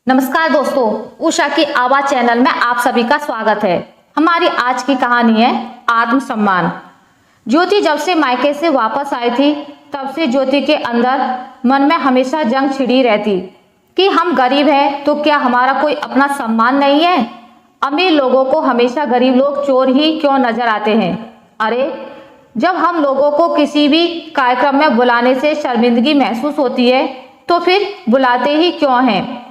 नमस्कार दोस्तों, उषा की आवाज चैनल में आप सभी का स्वागत है। हमारी आज की कहानी है आत्मसम्मान। ज्योति जब से मायके से वापस आई थी तब से ज्योति के अंदर मन में हमेशा जंग छिड़ी रहती कि हम गरीब हैं तो क्या हमारा कोई अपना सम्मान नहीं है। अमीर लोगों को हमेशा गरीब लोग चोर ही क्यों नजर आते हैं। अरे जब हम लोगों को किसी भी कार्यक्रम में बुलाने से शर्मिंदगी महसूस होती है तो फिर बुलाते ही क्यों हैं।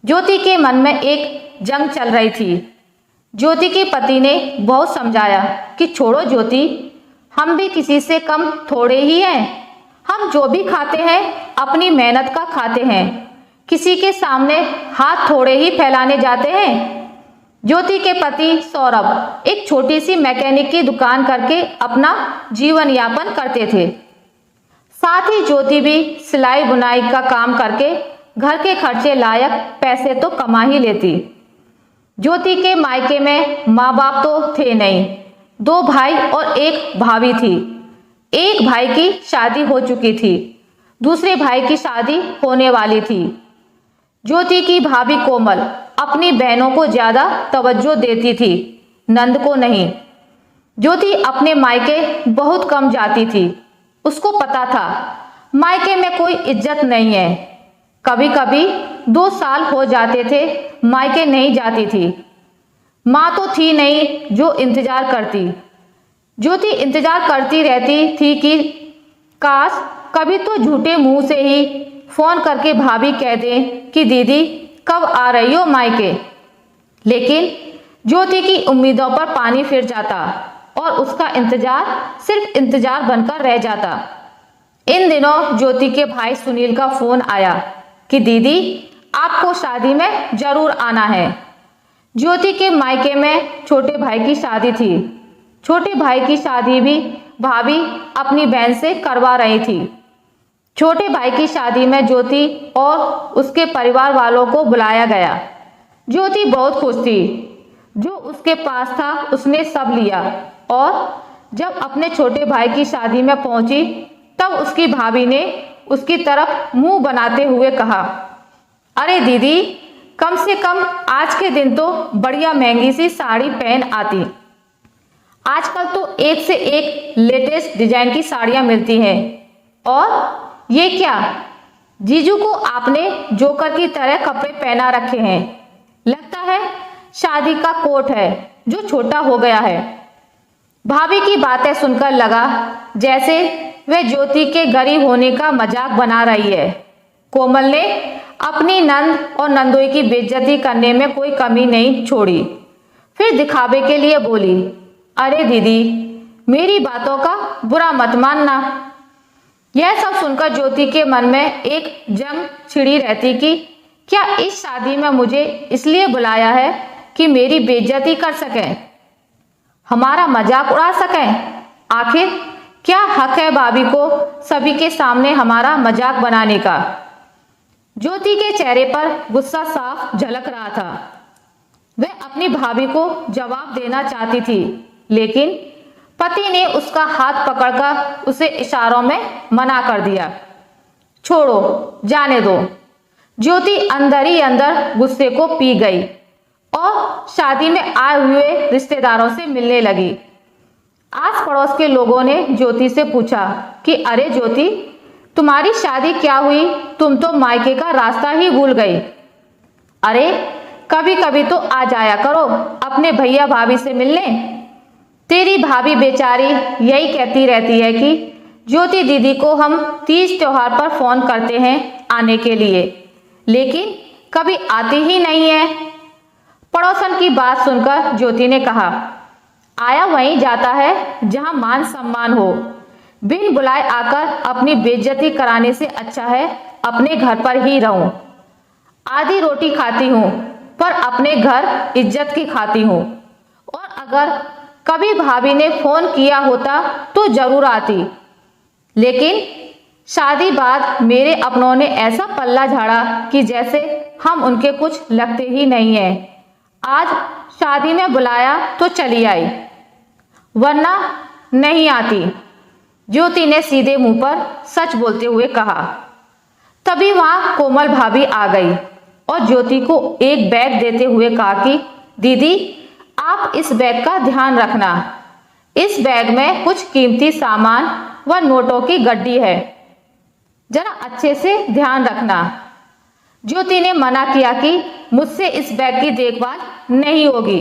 ज्योति के मन में एक जंग चल रही थी। ज्योति के पति ने बहुत समझाया कि छोड़ो ज्योति, हम भी किसी से कम थोड़े ही हैं। हम जो भी खाते हैं अपनी मेहनत का खाते हैं, किसी के सामने हाथ थोड़े ही फैलाने जाते हैं। ज्योति के पति सौरभ एक छोटी सी मैकेनिक की दुकान करके अपना जीवन यापन करते थे। साथ ही ज्योति भी सिलाई बुनाई का काम करके घर के खर्चे लायक पैसे तो कमा ही लेती। ज्योति के मायके में माँ बाप तो थे नहीं, 2 भाई और एक भाभी थी। एक भाई की शादी हो चुकी थी, दूसरे भाई की शादी होने वाली थी। ज्योति की भाभी कोमल अपनी बहनों को ज्यादा तवज्जो देती थी, नंद को नहीं। ज्योति अपने मायके बहुत कम जाती थी। उसको पता था मायके में कोई इज्जत नहीं है। कभी कभी 2 साल हो जाते थे मायके नहीं जाती थी। माँ तो थी नहीं जो इंतजार करती। ज्योति इंतजार करती रहती थी कि काश कभी तो झूठे मुंह से ही फोन करके भाभी कह दे कि दीदी कब आ रही हो मायके। लेकिन ज्योति की उम्मीदों पर पानी फिर जाता और उसका इंतजार सिर्फ इंतजार बनकर रह जाता। इन दिनों ज्योति के भाई सुनील का फोन आया कि दीदी आपको शादी में जरूर आना है। ज्योति के मायके में छोटे भाई की शादी थी। छोटे भाई की शादी भी भाभी अपनी बहन से करवा रही थी। छोटे भाई की शादी में ज्योति और उसके परिवार वालों को बुलाया गया। ज्योति बहुत खुश थी। जो उसके पास था उसने सब लिया और जब अपने छोटे भाई की शादी में पहुंची तब उसकी भाभी ने उसकी तरफ मुंह बनाते हुए कहा, अरे दीदी कम से कम आज के दिन तो बढ़िया महंगी सी साड़ी पहन आती। आजकल तो एक से एक लेटेस्ट डिजाइन की साड़ियां मिलती हैं। और ये क्या, जीजू को आपने जोकर की तरह कपड़े पहना रखे हैं। लगता है शादी का कोट है जो छोटा हो गया है। भाभी की बातें सुनकर लगा जैसे वह ज्योति के गरीब होने का मजाक बना रही है। कोमल ने अपनी नंद और नंदोई की बेइज्जती करने में कोई कमी नहीं छोड़ी। फिर दिखावे के लिए बोली, अरे दीदी मेरी बातों का बुरा मत मानना। यह सब सुनकर ज्योति के मन में एक जंग छिड़ी रहती कि क्या इस शादी में मुझे इसलिए बुलाया है कि मेरी बेइज्जती कर सकें, हमारा मजाक उड़ा सकें। आखिर क्या हक है भाभी को सभी के सामने हमारा मजाक बनाने का। ज्योति के चेहरे पर गुस्सा साफ झलक रहा था। वह अपनी भाभी को जवाब देना चाहती थी, लेकिन पति ने उसका हाथ पकड़कर उसे इशारों में मना कर दिया। छोड़ो, जाने दो। ज्योति अंदर ही अंदर गुस्से को पी गई और शादी में आए हुए रिश्तेदारों से मिलने लगी। आस पड़ोस के लोगों ने ज्योति से पूछा कि अरे ज्योति तुम्हारी शादी क्या हुई, तुम तो मायके का रास्ता ही भूल गई। अरे कभी कभी तो आ जाया करो अपने भैया भाभी से मिलने। तेरी भाभी बेचारी यही कहती रहती है कि ज्योति दीदी को हम तीज त्योहार पर फोन करते हैं आने के लिए, लेकिन कभी आती ही नहीं है। पड़ोसन की बात सुनकर ज्योति ने कहा, आया वहीं जाता है जहां मान सम्मान हो। बिन बुलाए आकर अपनी बेइज्जती कराने से अच्छा है अपने घर पर ही रहूं। आधी रोटी खाती हूं पर अपने घर इज्जत की खाती हूं। और अगर कभी भाभी ने फोन किया होता तो जरूर आती, लेकिन शादी बाद मेरे अपनों ने ऐसा पल्ला झाड़ा कि जैसे हम उनके कुछ लगते ही नहीं है। आज शादी में बुलाया तो चली आई, वरना नहीं आती। ज्योति ने सीधे मुंह पर सच बोलते हुए कहा। तभी वहां कोमल भाभी आ गई। और ज्योति को एक बैग देते हुए कहा कि दीदी, आप इस बैग का ध्यान रखना। इस बैग में कुछ कीमती सामान व नोटों की गड्डी है, जरा अच्छे से ध्यान रखना। ज्योति ने मना किया कि मुझसे इस बैग की देखभाल नहीं होगी,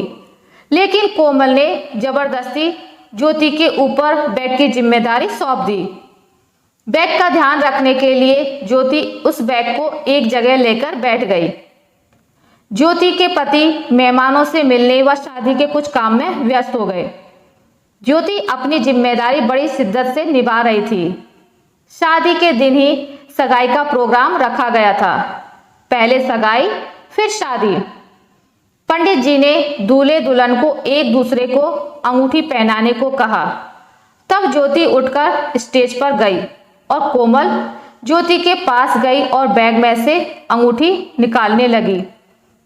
लेकिन कोमल ने जबरदस्ती ज्योति के ऊपर बैग की जिम्मेदारी सौंप दी। बैग का ध्यान रखने के लिए ज्योति उस बैग को एक जगह लेकर बैठ गई। ज्योति के पति मेहमानों से मिलने व शादी के कुछ काम में व्यस्त हो गए। ज्योति अपनी जिम्मेदारी बड़ी शिद्दत से निभा रही थी। शादी के दिन ही सगाई का प्रोग्राम रखा गया था। पहले सगाई, फिर शादी। पंडित जी ने दूल्हे दुल्हन को एक दूसरे को अंगूठी पहनाने को कहा। तब ज्योति उठकर स्टेज पर गई और कोमल ज्योति के पास गई और बैग में से अंगूठी निकालने लगी।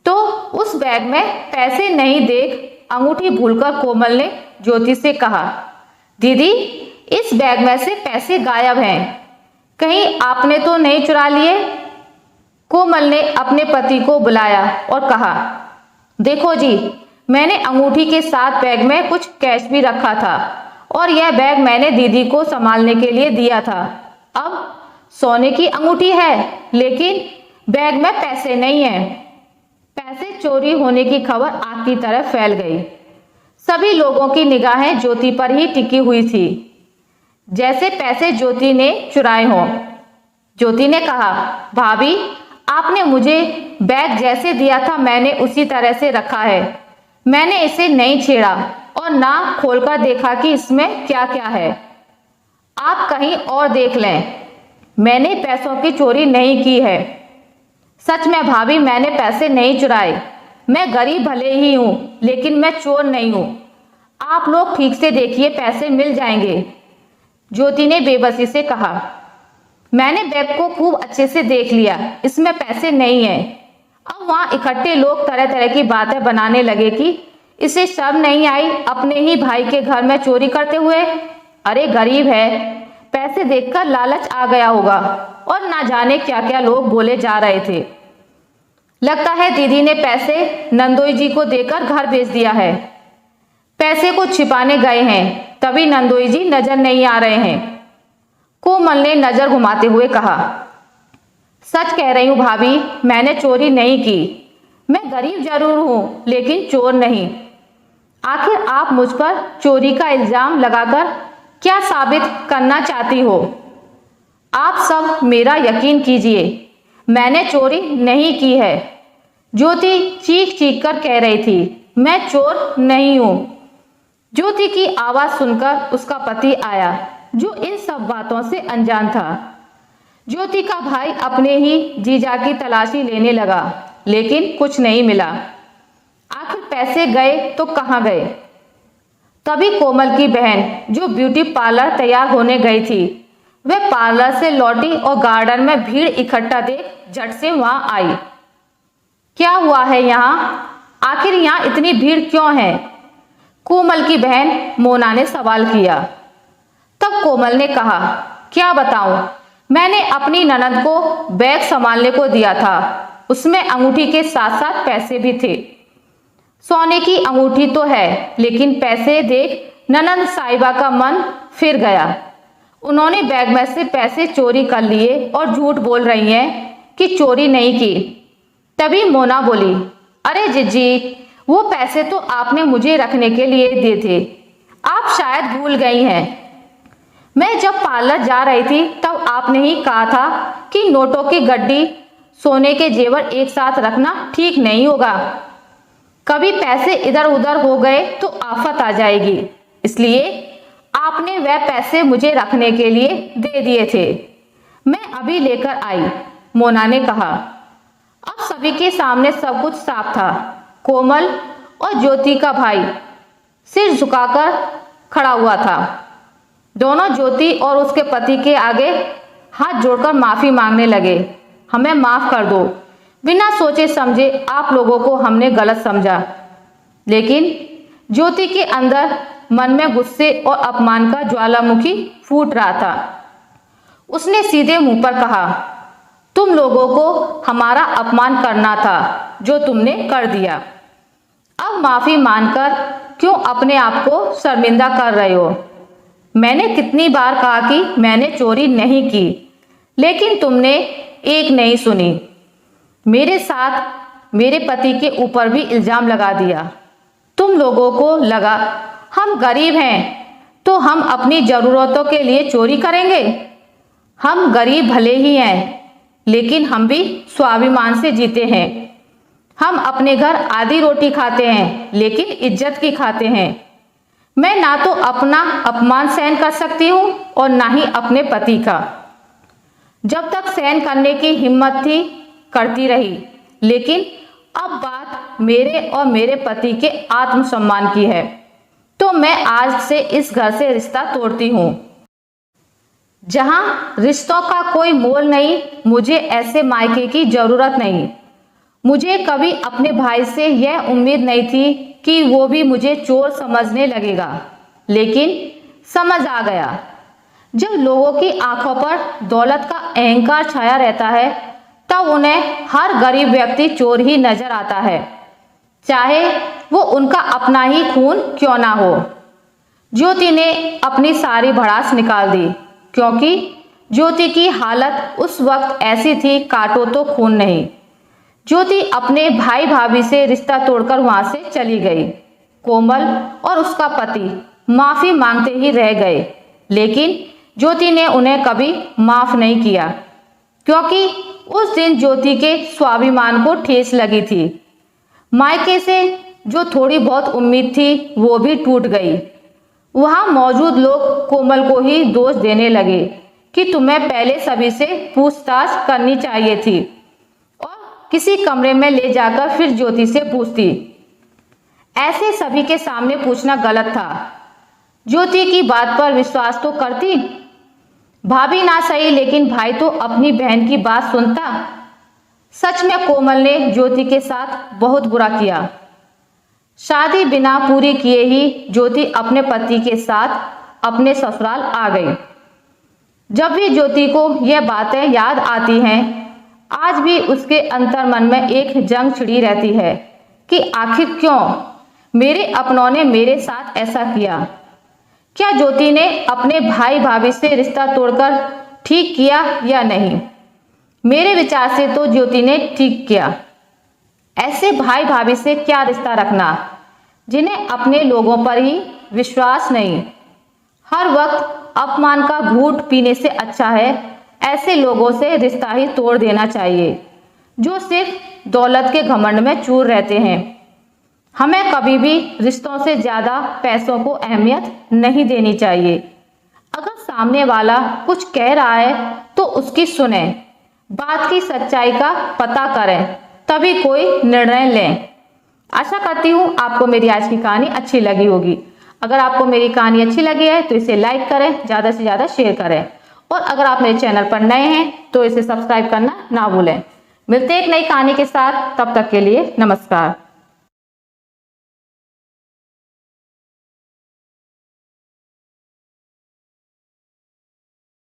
तो उस बैग में पैसे नहीं देख अंगूठी भूलकर कोमल ने ज्योति से कहा, दीदी, इस बैग में से पैसे गायब हैं, कहीं आपने तो नहीं चुरा लिए? कोमल ने अपने पति को बुलाया और कहा, देखो जी, मैंने अंगूठी के साथ बैग में कुछ कैश भी रखा था और यह बैग मैंने दीदी को संभालने के लिए दिया था। अब सोने की अंगूठी है, लेकिन बैग में पैसे नहीं हैं। पैसे चोरी होने की खबर आग की तरह फैल गई। सभी लोगों की निगाहें ज्योति पर ही टिकी हुई थी, जैसे पैसे ज्योति ने चुराए हों। ज्योति ने कहा, भाभी, आपने मुझे बैग जैसे दिया था मैंने उसी तरह से रखा है। मैंने इसे नहीं छेड़ा और ना खोलकर देखा कि इसमें क्या क्या है। आप कहीं और देख लें, मैंने पैसों की चोरी नहीं की है। सच में भाभी, मैंने पैसे नहीं चुराए। मैं गरीब भले ही हूँ, लेकिन मैं चोर नहीं हूँ। आप लोग ठीक से देखिए, पैसे मिल जाएंगे। ज्योति ने बेबसी से कहा, मैंने बैग को खूब अच्छे से देख लिया, इसमें पैसे नहीं हैं। अब वहां इकट्ठे लोग तरह तरह की बातें बनाने लगे कि इसे शर्म नहीं आई अपने ही भाई के घर में चोरी करते हुए। अरे गरीब है, पैसे देखकर लालच आ गया होगा। और ना जाने क्या क्या लोग बोले जा रहे थे। लगता है दीदी ने पैसे नंदोई जी को देकर घर भेज दिया है। पैसे को छिपाने गए हैं, तभी नंदोई जी नजर नहीं आ रहे हैं। कोमल ने नजर घुमाते हुए कहा, सच कह रही हूँ भाभी, मैंने चोरी नहीं की। मैं गरीब जरूर हूँ, लेकिन चोर नहीं। आखिर आप मुझ पर चोरी का इल्जाम लगाकर क्या साबित करना चाहती हो? आप सब मेरा यकीन कीजिए, मैंने चोरी नहीं की है। ज्योति चीख चीख कर कह रही थी, मैं चोर नहीं हूँ। ज्योति की आवाज सुनकर उसका पति आया, जो इन सब बातों से अनजान था। ज्योति का भाई अपने ही जीजा की तलाशी लेने लगा, लेकिन कुछ नहीं मिला। आखिर पैसे गए तो कहाँ गए? तभी कोमल की बहन, जो ब्यूटी पार्लर तैयार होने गई थी, वह पार्लर से लौटी और गार्डन में भीड़ इकट्ठा देख झट से वहां आई। क्या हुआ है यहाँ? आखिर यहाँ इतनी भीड़ क्यों है? कोमल की बहन मोना ने सवाल किया। तब कोमल ने कहा, क्या बताऊं, मैंने अपनी ननद को बैग संभालने को दिया था। उसमें अंगूठी के साथ साथ पैसे भी थे। सोने की अंगूठी तो है, लेकिन पैसे देख ननद साहिबा का मन फिर गया। उन्होंने बैग में से पैसे चोरी कर लिए और झूठ बोल रही हैं कि चोरी नहीं की। तभी मोना बोली, अरे जीजी, वो पैसे तो आपने मुझे रखने के लिए दिए थे, आप शायद भूल गई हैं। मैं जब पार्लर जा रही थी तब आपने ही कहा था कि नोटों की गड्डी, सोने के जेवर एक साथ रखना ठीक नहीं होगा। कभी पैसे इधर उधर हो गए तो आफत आ जाएगी, इसलिए आपने वह पैसे मुझे रखने के लिए दे दिए थे। मैं अभी लेकर आई, मोना ने कहा। अब सभी के सामने सब कुछ साफ था। कोमल और ज्योति का भाई सिर झुकाकर खड़ा हुआ था। दोनों ज्योति और उसके पति के आगे हाथ जोड़कर माफी मांगने लगे। हमें माफ कर दो, बिना सोचे समझे आप लोगों को हमने गलत समझा। लेकिन ज्योति के अंदर मन में गुस्से और अपमान का ज्वालामुखी फूट रहा था। उसने सीधे मुंह पर कहा, तुम लोगों को हमारा अपमान करना था जो तुमने कर दिया। अब माफी मांगकर क्यों अपने आप को शर्मिंदा कर रहे हो? मैंने कितनी बार कहा कि मैंने चोरी नहीं की, लेकिन तुमने एक नहीं सुनी। मेरे साथ मेरे पति के ऊपर भी इल्जाम लगा दिया। तुम लोगों को लगा हम गरीब हैं तो हम अपनी ज़रूरतों के लिए चोरी करेंगे। हम गरीब भले ही हैं, लेकिन हम भी स्वाभिमान से जीते हैं। हम अपने घर आधी रोटी खाते हैं, लेकिन इज्जत की खाते हैं। मैं ना तो अपना अपमान सहन कर सकती हूँ और ना ही अपने पति का। जब तक सहन करने की हिम्मत थी करती रही, लेकिन अब बात मेरे और मेरे पति के आत्मसम्मान की है, तो मैं आज से इस घर से रिश्ता तोड़ती हूँ। जहां रिश्तों का कोई मोल नहीं, मुझे ऐसे मायके की जरूरत नहीं। मुझे कभी अपने भाई से यह उम्मीद नहीं थी कि वो भी मुझे चोर समझने लगेगा, लेकिन समझ आ गया। जब लोगों की आंखों पर दौलत का अहंकार छाया रहता है, तब उन्हें हर गरीब व्यक्ति चोर ही नजर आता है, चाहे वो उनका अपना ही खून क्यों ना हो। ज्योति ने अपनी सारी भड़ास निकाल दी, क्योंकि ज्योति की हालत उस वक्त ऐसी थी, काटो तो खून नहीं। ज्योति अपने भाई भाभी से रिश्ता तोड़कर वहां से चली गई। कोमल और उसका पति माफी मांगते ही रह गए, लेकिन ज्योति ने उन्हें कभी माफ नहीं किया, क्योंकि उस दिन ज्योति के स्वाभिमान को ठेस लगी थी। मायके से जो थोड़ी बहुत उम्मीद थी वो भी टूट गई। वहां मौजूद लोग कोमल को ही दोष देने लगे कि तुम्हें पहले सभी से पूछताछ करनी चाहिए थी और किसी कमरे में ले जाकर फिर ज्योति से पूछती। ऐसे सभी के सामने पूछना गलत था। ज्योति की बात पर विश्वास तो करती। भाभी ना सही, लेकिन भाई तो अपनी बहन की बात सुनता। सच में कोमल ने ज्योति के साथ बहुत बुरा किया। शादी बिना पूरी किए ही ज्योति अपने पति के साथ अपने ससुराल आ गई। जब भी ज्योति को यह बातें याद आती हैं, आज भी उसके अंतर्मन में एक जंग छिड़ी रहती है कि आखिर क्यों मेरे अपनों ने मेरे साथ ऐसा किया। क्या ज्योति ने अपने भाई भाभी से रिश्ता तोड़कर ठीक किया या नहीं? मेरे विचार से तो ज्योति ने ठीक किया। ऐसे भाई भाभी से क्या रिश्ता रखना जिन्हें अपने लोगों पर ही विश्वास नहीं। हर वक्त अपमान का घूंट पीने से अच्छा है ऐसे लोगों से रिश्ता ही तोड़ देना चाहिए, जो सिर्फ दौलत के घमंड में चूर रहते हैं। हमें कभी भी रिश्तों से ज्यादा पैसों को अहमियत नहीं देनी चाहिए। अगर सामने वाला कुछ कह रहा है तो उसकी सुने, बात की सच्चाई का पता करें, तभी कोई निर्णय लें। आशा करती हूँ आपको मेरी आज की कहानी अच्छी लगी होगी। अगर आपको मेरी कहानी अच्छी लगी है तो इसे लाइक करें, ज़्यादा से ज़्यादा शेयर करें, और अगर आप मेरे चैनल पर नए हैं तो इसे सब्सक्राइब करना ना भूलें। मिलते हैं एक नई कहानी के साथ, तब तक के लिए नमस्कार।